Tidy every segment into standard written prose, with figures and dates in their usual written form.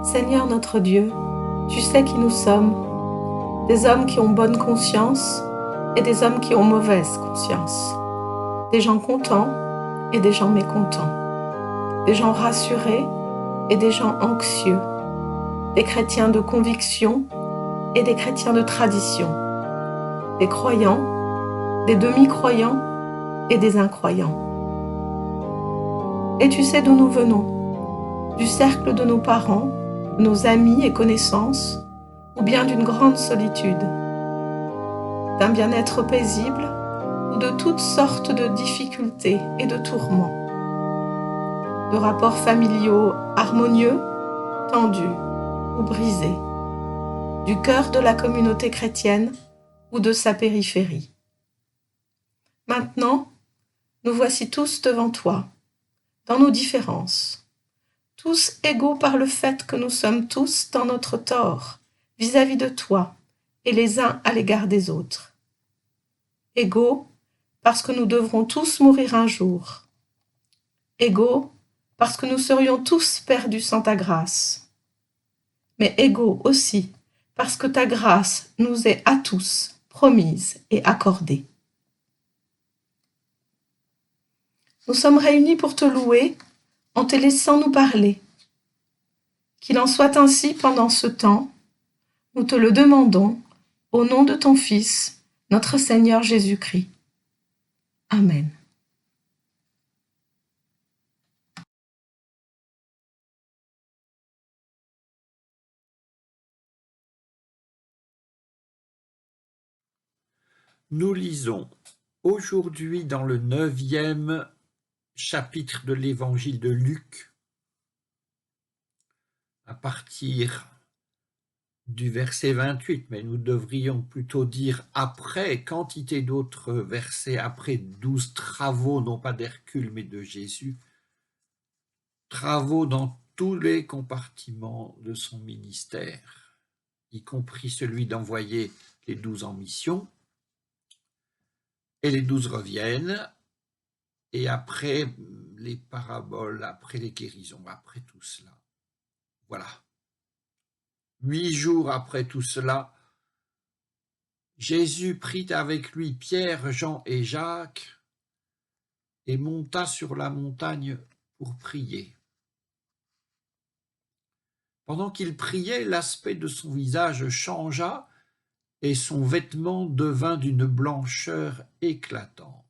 Seigneur notre Dieu, tu sais qui nous sommes, des hommes qui ont bonne conscience et des hommes qui ont mauvaise conscience, des gens contents et des gens mécontents, des gens rassurés et des gens anxieux, des chrétiens de conviction et des chrétiens de tradition, des croyants, des demi-croyants et des incroyants. Et tu sais d'où nous venons, du cercle de nos parents, de nos amis et connaissances, ou bien d'une grande solitude, d'un bien-être paisible ou de toutes sortes de difficultés et de tourments, de rapports familiaux harmonieux, tendus ou brisés, du cœur de la communauté chrétienne ou de sa périphérie. Maintenant, nous voici tous devant toi, dans nos différences, tous égaux par le fait que nous sommes tous dans notre tort vis-à-vis de toi et les uns à l'égard des autres. Égaux parce que nous devrons tous mourir un jour. Égaux parce que nous serions tous perdus sans ta grâce. Mais égaux aussi parce que ta grâce nous est à tous promise et accordée. Nous sommes réunis pour te louer en te laissant nous parler. Qu'il en soit ainsi pendant ce temps, nous te le demandons au nom de ton Fils, notre Seigneur Jésus-Christ. Amen. Nous lisons aujourd'hui dans le 9e chapitre de l'évangile de Luc, à partir du verset 28, mais nous devrions plutôt dire après, quantité d'autres versets, après 12 travaux, non pas d'Hercule, mais de Jésus, travaux dans tous les compartiments de son ministère, y compris celui d'envoyer les 12 en mission, et les 12 reviennent, et après les paraboles, après les guérisons, après tout cela. Voilà. 8 jours après tout cela, Jésus prit avec lui Pierre, Jean et Jacques et monta sur la montagne pour prier. Pendant qu'il priait, l'aspect de son visage changea et son vêtement devint d'une blancheur éclatante.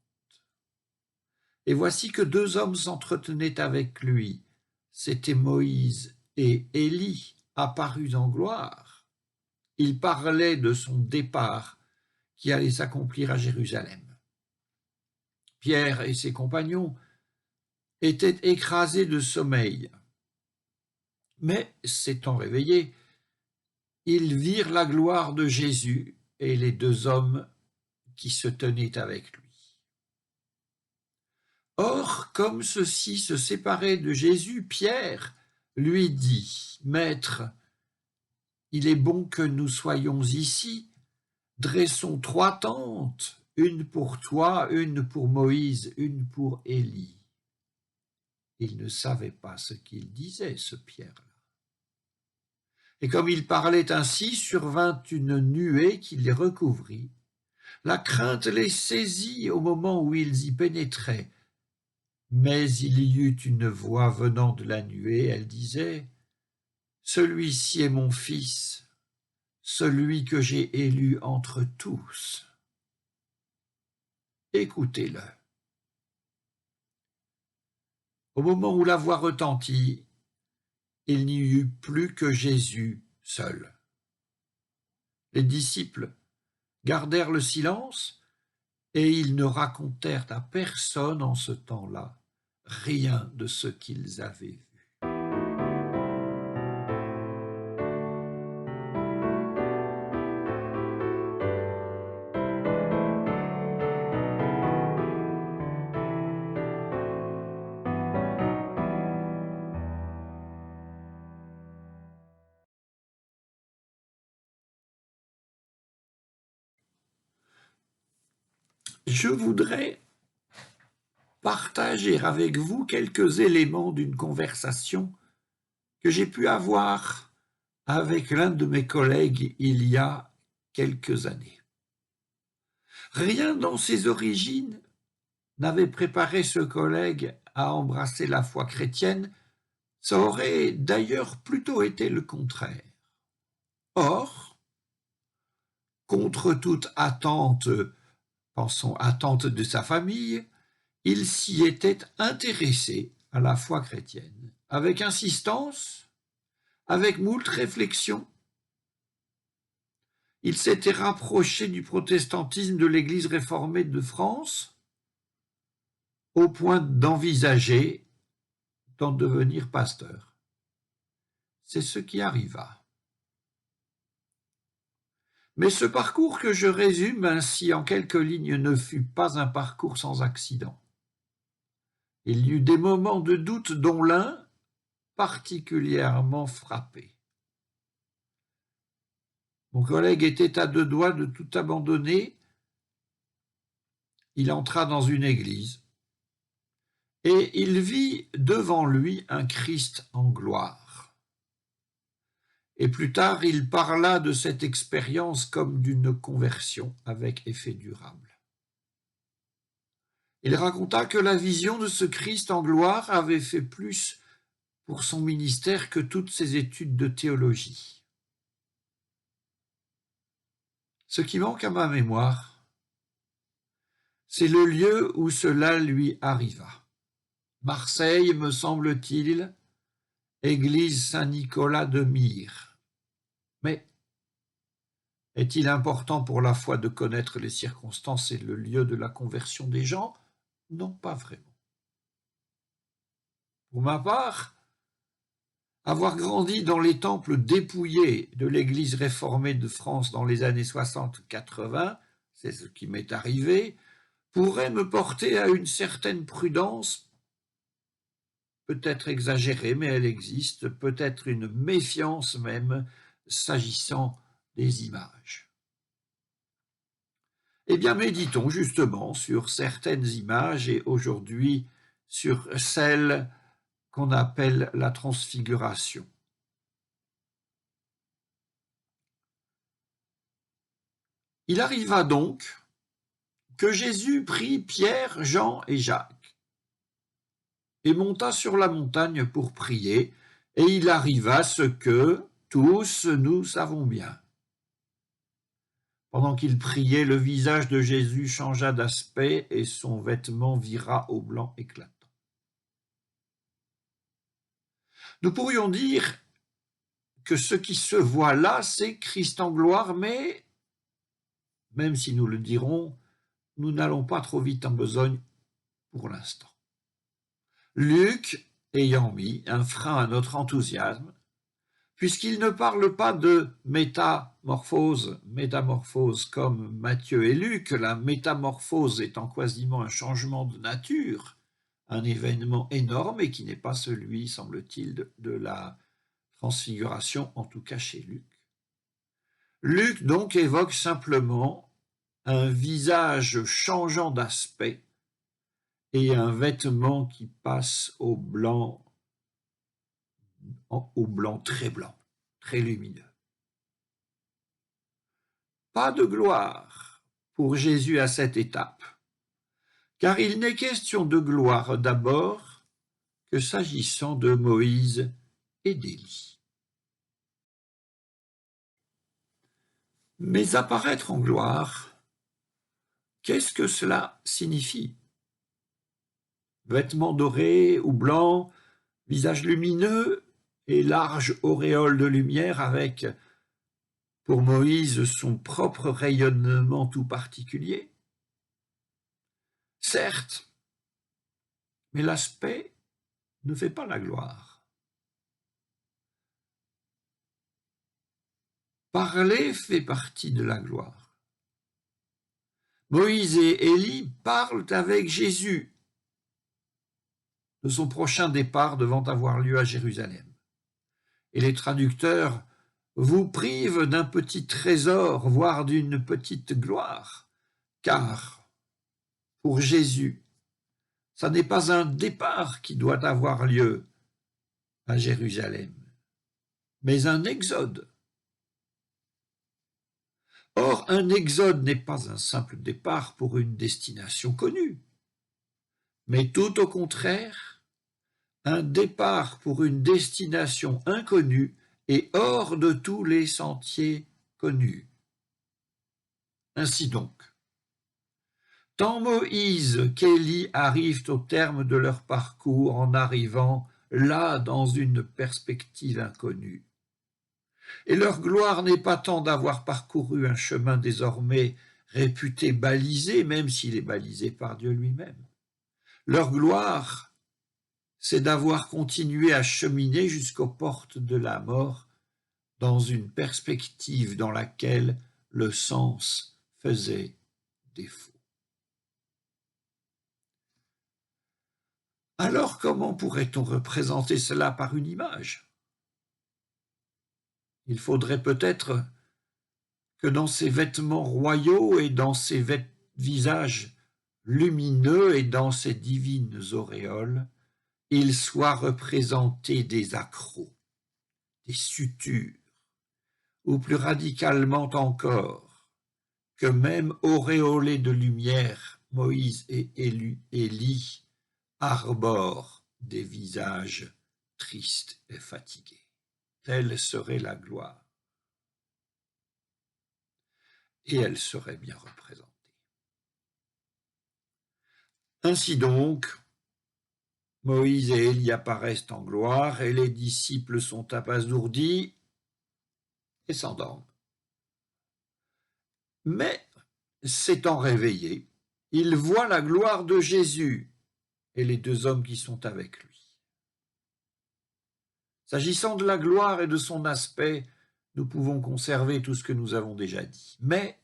Et voici que 2 hommes s'entretenaient avec lui. C'étaient Moïse et Élie, apparus en gloire. Ils parlaient de son départ qui allait s'accomplir à Jérusalem. Pierre et ses compagnons étaient écrasés de sommeil. Mais, s'étant réveillés, ils virent la gloire de Jésus et les 2 hommes qui se tenaient avec lui. Or, comme ceux-ci se séparaient de Jésus, Pierre lui dit : « Maître, il est bon que nous soyons ici. Dressons 3 tentes, une pour toi, une pour Moïse, une pour Élie. » Il ne savait pas ce qu'il disait, ce Pierre-là. Et comme il parlait ainsi, survint une nuée qui les recouvrit. La crainte les saisit au moment où ils y pénétraient. Mais il y eut une voix venant de la nuée, elle disait : « Celui-ci est mon fils, celui que j'ai élu entre tous. Écoutez-le. » Au moment où la voix retentit, il n'y eut plus que Jésus seul. Les disciples gardèrent le silence et ils ne racontèrent à personne en ce temps-là rien de ce qu'ils avaient vu. Je voudrais partager avec vous quelques éléments d'une conversation que j'ai pu avoir avec l'un de mes collègues il y a quelques années. Rien dans ses origines n'avait préparé ce collègue à embrasser la foi chrétienne, ça aurait d'ailleurs plutôt été le contraire. Or, contre toute attente, pensons attente de sa famille, il s'y était intéressé à la foi chrétienne, avec insistance, avec moult réflexions. Il s'était rapproché du protestantisme de l'Église réformée de France, au point d'envisager d'en devenir pasteur. C'est ce qui arriva. Mais ce parcours que je résume ainsi en quelques lignes ne fut pas un parcours sans accident. Il y eut des moments de doute dont l'un particulièrement frappé. Mon collègue était à deux doigts de tout abandonner. Il entra dans une église et il vit devant lui un Christ en gloire. Et plus tard, il parla de cette expérience comme d'une conversion avec effet durable. Il raconta que la vision de ce Christ en gloire avait fait plus pour son ministère que toutes ses études de théologie. Ce qui manque à ma mémoire, c'est le lieu où cela lui arriva. Marseille, me semble-t-il, église Saint-Nicolas de Myre. Mais est-il important pour la foi de connaître les circonstances et le lieu de la conversion des gens? Non, pas vraiment. Pour ma part, avoir grandi dans les temples dépouillés de l'Église réformée de France dans les années 60-80, c'est ce qui m'est arrivé, pourrait me porter à une certaine prudence, peut-être exagérée, mais elle existe, peut-être une méfiance même, s'agissant des images. Eh bien, méditons justement sur certaines images et aujourd'hui sur celle qu'on appelle la transfiguration. Il arriva donc que Jésus prit Pierre, Jean et Jacques et monta sur la montagne pour prier, et il arriva ce que tous nous savons bien. Pendant qu'il priait, le visage de Jésus changea d'aspect et son vêtement vira au blanc éclatant. Nous pourrions dire que ce qui se voit là, c'est Christ en gloire, mais, même si nous le dirons, nous n'allons pas trop vite en besogne pour l'instant. Luc ayant mis un frein à notre enthousiasme, puisqu'il ne parle pas de métamorphose comme Matthieu et Luc, la métamorphose étant quasiment un changement de nature, un événement énorme et qui n'est pas celui, semble-t-il, de la transfiguration, en tout cas chez Luc. Luc donc évoque simplement un visage changeant d'aspect et un vêtement qui passe au blanc très blanc, très lumineux. Pas de gloire pour Jésus à cette étape, car il n'est question de gloire d'abord que s'agissant de Moïse et d'Élie. Mais apparaître en gloire, qu'est-ce que cela signifie? Vêtements dorés ou blancs, visage lumineux et large auréole de lumière avec, pour Moïse, son propre rayonnement tout particulier? Certes, mais l'aspect ne fait pas la gloire. Parler fait partie de la gloire. Moïse et Élie parlent avec Jésus de son prochain départ devant avoir lieu à Jérusalem. Et les traducteurs vous privent d'un petit trésor, voire d'une petite gloire, car pour Jésus, ça n'est pas un départ qui doit avoir lieu à Jérusalem, mais un exode. Or, un exode n'est pas un simple départ pour une destination connue, mais tout au contraire, un départ pour une destination inconnue et hors de tous les sentiers connus. Ainsi donc, tant Moïse qu'Élie arrivent au terme de leur parcours en arrivant là dans une perspective inconnue. Et leur gloire n'est pas tant d'avoir parcouru un chemin désormais réputé balisé, même s'il est balisé par Dieu lui-même. Leur gloire, c'est d'avoir continué à cheminer jusqu'aux portes de la mort dans une perspective dans laquelle le sens faisait défaut. Alors comment pourrait-on représenter cela par une image? Il faudrait peut-être que dans ces vêtements royaux et dans ces visages lumineux et dans ces divines auréoles, il soit représenté des accros, des sutures, ou plus radicalement encore, que même auréolés de lumière, Moïse et Élie arborent des visages tristes et fatigués. Telle serait la gloire. Et elle serait bien représentée. Ainsi donc, Moïse et Élie apparaissent en gloire et les disciples sont abasourdis et s'endorment. Mais, s'étant réveillés, ils voient la gloire de Jésus et les deux hommes qui sont avec lui. S'agissant de la gloire et de son aspect, nous pouvons conserver tout ce que nous avons déjà dit. Mais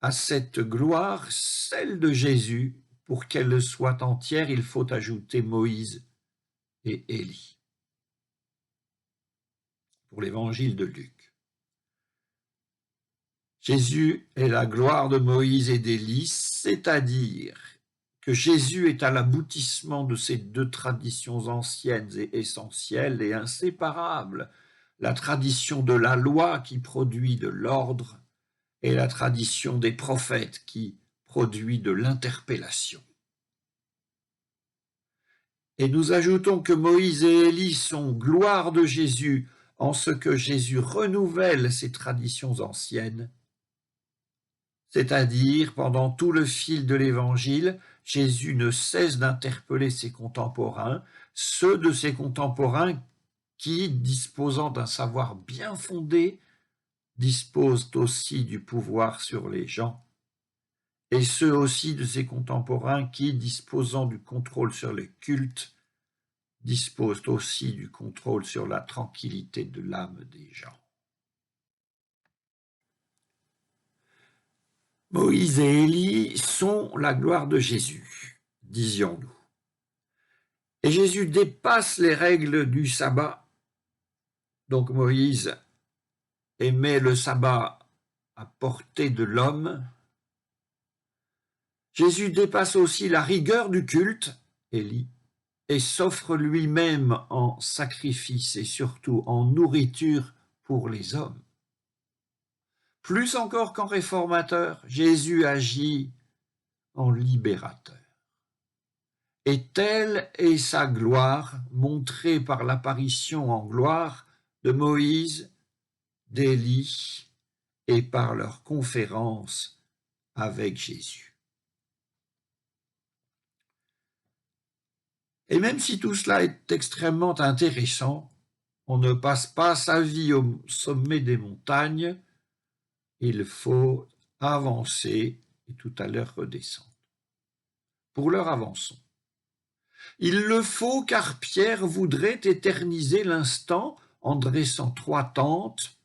à cette gloire, celle de Jésus, pour qu'elle soit entière, il faut ajouter Moïse et Élie. Pour l'évangile de Luc. Jésus est la gloire de Moïse et d'Élie, c'est-à-dire que Jésus est à l'aboutissement de ces deux traditions anciennes et essentielles et inséparables, la tradition de la loi qui produit de l'ordre et la tradition des prophètes qui produit de l'interpellation. Et nous ajoutons que Moïse et Élie sont gloire de Jésus en ce que Jésus renouvelle ces traditions anciennes, c'est-à-dire pendant tout le fil de l'Évangile, Jésus ne cesse d'interpeller ses contemporains, ceux de ses contemporains qui, disposant d'un savoir bien fondé, disposent aussi du pouvoir sur les gens, et ceux aussi de ses contemporains qui, disposant du contrôle sur les cultes, disposent aussi du contrôle sur la tranquillité de l'âme des gens. Moïse et Élie sont la gloire de Jésus, disions-nous. Et Jésus dépasse les règles du sabbat. Donc Moïse met le sabbat à portée de l'homme. Jésus dépasse aussi la rigueur du culte, Élie, et s'offre lui-même en sacrifice et surtout en nourriture pour les hommes. Plus encore qu'en réformateur, Jésus agit en libérateur. Et telle est sa gloire, montrée par l'apparition en gloire de Moïse, d'Élie et par leur conférence avec Jésus. Et même si tout cela est extrêmement intéressant, on ne passe pas sa vie au sommet des montagnes, il faut avancer et tout à l'heure redescendre. Pour l'heure, avançons. Il le faut car Pierre voudrait éterniser l'instant en dressant trois tentes,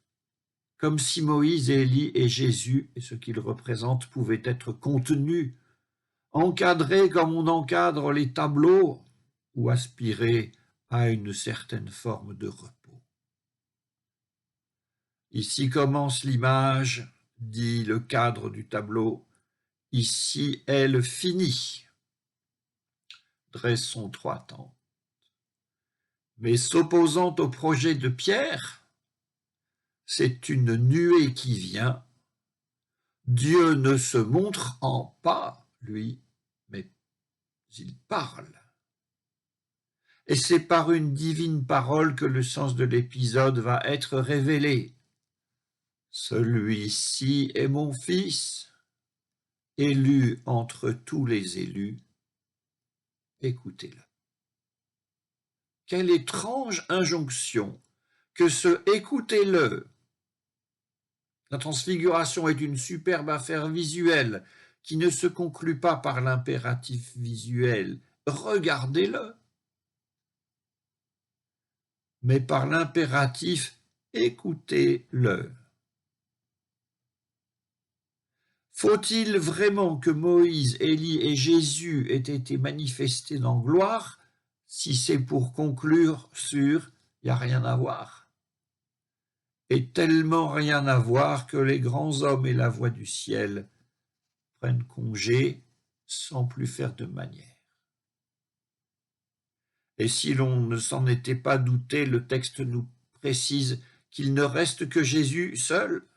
comme si Moïse, Élie et Jésus et ce qu'ils représentent pouvaient être contenus, encadrés comme on encadre les tableaux ou aspirer à une certaine forme de repos. Ici commence l'image, dit le cadre du tableau, ici elle finit. Dressons trois tentes. mais s'opposant au projet de Pierre, c'est une nuée qui vient. Dieu ne se montre en pas, lui, mais il parle. Et c'est par une divine parole que le sens de l'épisode va être révélé. Celui-ci est mon fils, élu entre tous les élus. Écoutez-le. Quelle étrange injonction que ce « écoutez-le ». La transfiguration est une superbe affaire visuelle qui ne se conclut pas par l'impératif visuel « regardez-le », mais par l'impératif « écoutez-le ». Faut-il vraiment que Moïse, Élie et Jésus aient été manifestés dans gloire si c'est pour conclure sur « il n'y a rien à voir » ? Et tellement rien à voir que les grands hommes et la voix du ciel prennent congé sans plus faire de manière. Et si l'on ne s'en était pas douté, le texte nous précise qu'il ne reste que Jésus seul.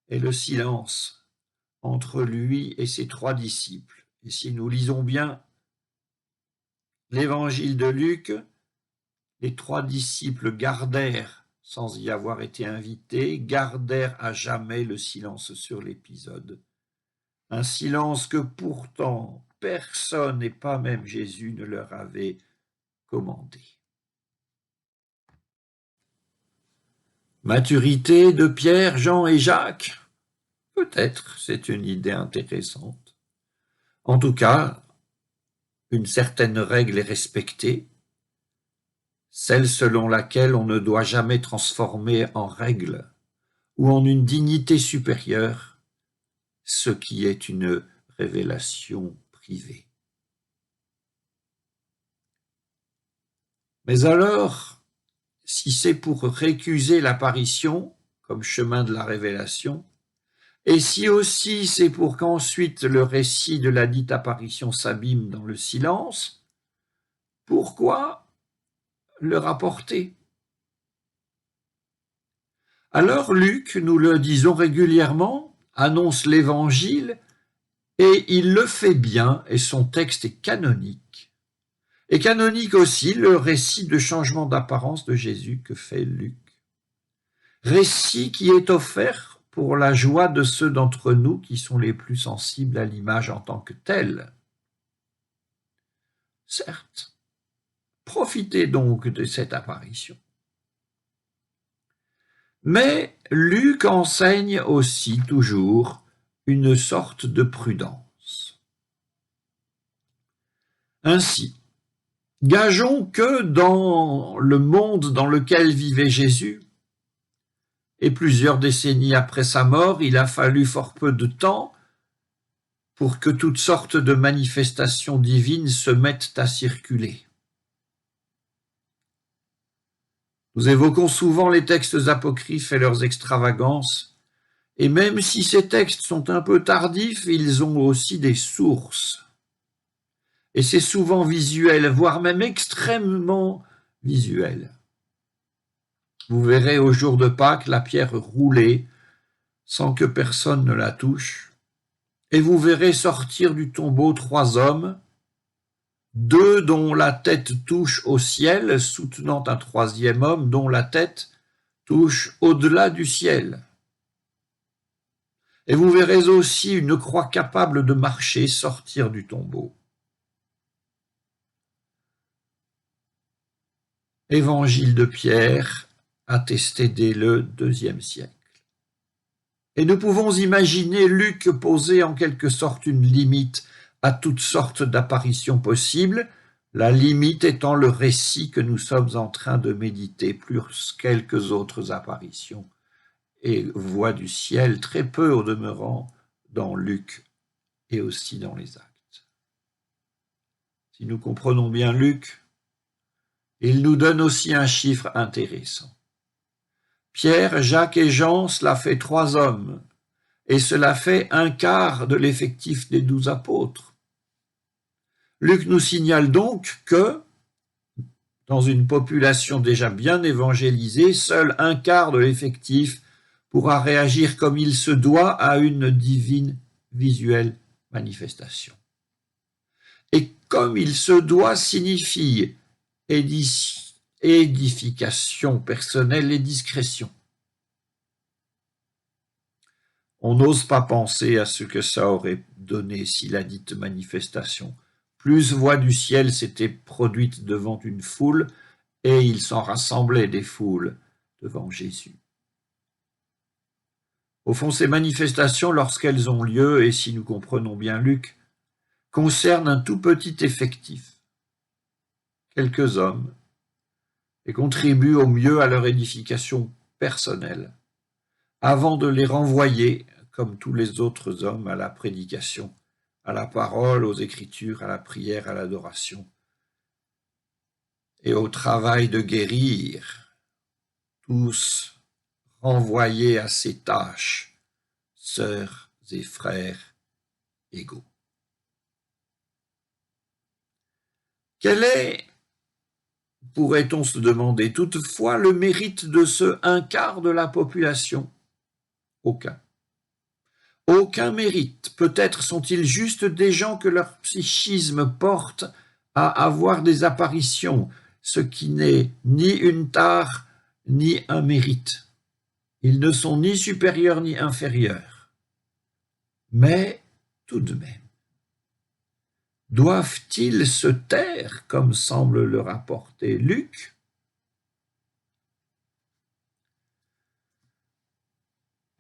Et le silence entre lui et ses 3 disciples. Et si nous lisons bien l'évangile de Luc, les 3 disciples gardèrent, sans y avoir été invités, gardèrent à jamais le silence sur l'épisode. Un silence que pourtant personne, et pas même Jésus, ne leur avait commandé. Maturité de Pierre, Jean et Jacques? Peut-être, c'est une idée intéressante. En tout cas, une certaine règle est respectée, celle selon laquelle on ne doit jamais transformer en règle ou en une dignité supérieure ce qui est une révélation privée. Mais alors, si c'est pour récuser l'apparition comme chemin de la révélation, et si aussi c'est pour qu'ensuite le récit de la dite apparition s'abîme dans le silence, pourquoi le rapporter? Alors Luc, nous le disons régulièrement, annonce l'Évangile et il le fait bien et son texte est canonique. Et canonique aussi le récit de changement d'apparence de Jésus que fait Luc. Récit qui est offert pour la joie de ceux d'entre nous qui sont les plus sensibles à l'image en tant que telle. Certes, profitez donc de cette apparition. Mais Luc enseigne aussi toujours une sorte de prudence. Ainsi, gageons que dans le monde dans lequel vivait Jésus, et plusieurs décennies après sa mort, il a fallu fort peu de temps pour que toutes sortes de manifestations divines se mettent à circuler. Nous évoquons souvent les textes apocryphes et leurs extravagances, et même si ces textes sont un peu tardifs, ils ont aussi des sources. Et c'est souvent visuel, voire même extrêmement visuel. Vous verrez au jour de Pâques la pierre rouler sans que personne ne la touche, et vous verrez sortir du tombeau 3 hommes, 2 dont la tête touche au ciel, soutenant un 3e homme dont la tête touche au-delà du ciel. Et vous verrez aussi une croix capable de marcher sortir du tombeau. Évangile de Pierre, attesté dès le IIe siècle. Et nous pouvons imaginer Luc poser en quelque sorte une limite à toutes sortes d'apparitions possibles, la limite étant le récit que nous sommes en train de méditer, plus quelques autres apparitions et voix du ciel, très peu au demeurant dans Luc et aussi dans les Actes. Si nous comprenons bien Luc, il nous donne aussi un chiffre intéressant. Pierre, Jacques et Jean, cela fait 3 hommes, et cela fait 1/4 de l'effectif des 12 apôtres. Luc nous signale donc que Dans une population déjà bien évangélisée, seul un quart de l'effectif pourra réagir comme il se doit à une divine visuelle manifestation. Et comme il se doit signifie édification personnelle et discrétion. On n'ose pas penser à ce que ça aurait donné si la dite manifestation, plus voix du ciel, s'était produite devant une foule, et il s'en rassemblait des foules devant Jésus. Au fond, ces manifestations, lorsqu'elles ont lieu, et si nous comprenons bien Luc, concernent un tout petit effectif, quelques hommes, et contribuent au mieux à leur édification personnelle, avant de les renvoyer, comme tous les autres hommes, à la prédication, à la parole, aux Écritures, à la prière, à l'adoration, et au travail de guérir, tous renvoyés à ces tâches, sœurs et frères égaux. Quel est, pourrait-on se demander, toutefois le mérite de ce un quart de la population? Aucun. Aucun mérite. Peut-être sont-ils juste des gens que leur psychisme porte à avoir des apparitions, ce qui n'est ni une tare ni un mérite. Ils ne sont ni supérieurs ni inférieurs. Mais tout de même, doivent-ils se taire, comme semble le rapporter Luc?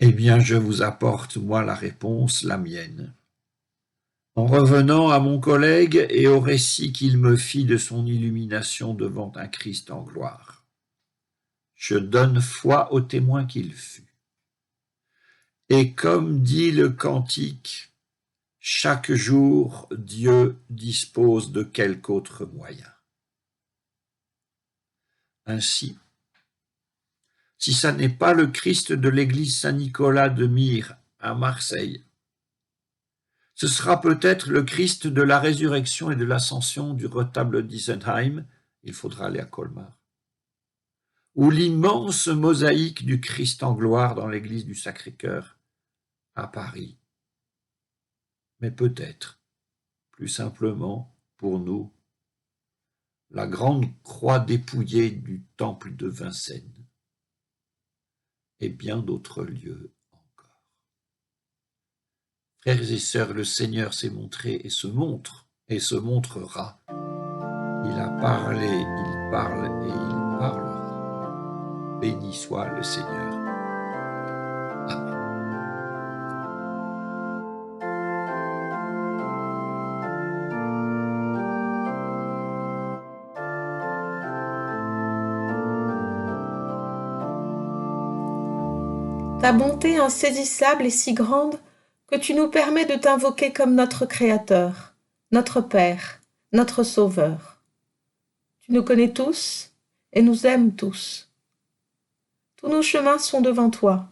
Eh bien, je vous apporte, moi, la réponse, la mienne. En revenant à mon collègue et au récit qu'il me fit de son illumination devant un Christ en gloire, je donne foi au témoin qu'il fut. Et comme dit le cantique, chaque jour, Dieu dispose de quelque autre moyen. Ainsi, si ça n'est pas le Christ de l'église Saint-Nicolas de Myre à Marseille, ce sera peut-être le Christ de la résurrection et de l'ascension du retable d'Isenheim, il faudra aller à Colmar, ou l'immense mosaïque du Christ en gloire dans l'église du Sacré-Cœur à Paris. Mais peut-être, plus simplement, pour nous, la grande croix dépouillée du temple de Vincennes et bien d'autres lieux encore. Frères et sœurs, le Seigneur s'est montré et se montre et se montrera. Il a parlé, il parle et il parlera. Béni soit le Seigneur. Amen. Ta bonté insaisissable est si grande que tu nous permets de t'invoquer comme notre Créateur, notre Père, notre Sauveur. Tu nous connais tous et nous aimes tous. Tous nos chemins sont devant toi.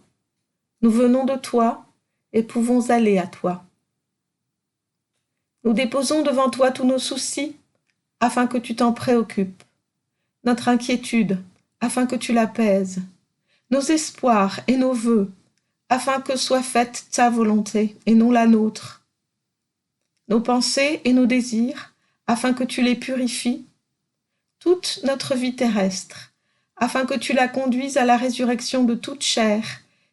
Nous venons de toi et pouvons aller à toi. Nous déposons devant toi tous nos soucis afin que tu t'en préoccupes, notre inquiétude afin que tu l'apaises, nos espoirs et nos vœux, afin que soit faite ta volonté et non la nôtre, nos pensées et nos désirs, afin que tu les purifies, toute notre vie terrestre, afin que tu la conduises à la résurrection de toute chair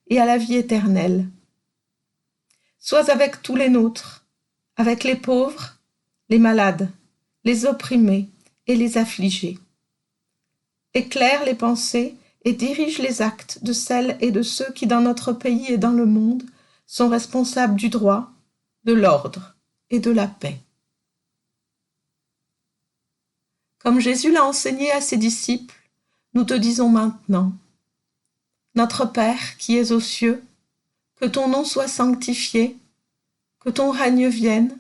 et à la vie éternelle. Sois avec tous les nôtres, avec les pauvres, les malades, les opprimés et les affligés. Éclaire les pensées et dirige les actes de celles et de ceux qui, dans notre pays et dans le monde, sont responsables du droit, de l'ordre et de la paix. Comme Jésus l'a enseigné à ses disciples, nous te disons maintenant, Notre Père qui es aux cieux, que ton nom soit sanctifié, que ton règne vienne,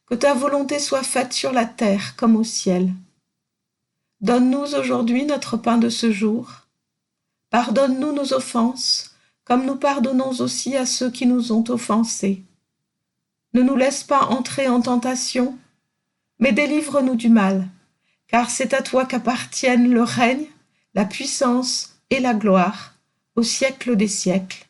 que ta volonté soit faite sur la terre comme au ciel. Donne-nous aujourd'hui notre pain de ce jour. Pardonne-nous nos offenses, comme nous pardonnons aussi à ceux qui nous ont offensés. Ne nous laisse pas entrer en tentation, mais délivre-nous du mal, car c'est à toi qu'appartiennent le règne, la puissance et la gloire, au siècle des siècles.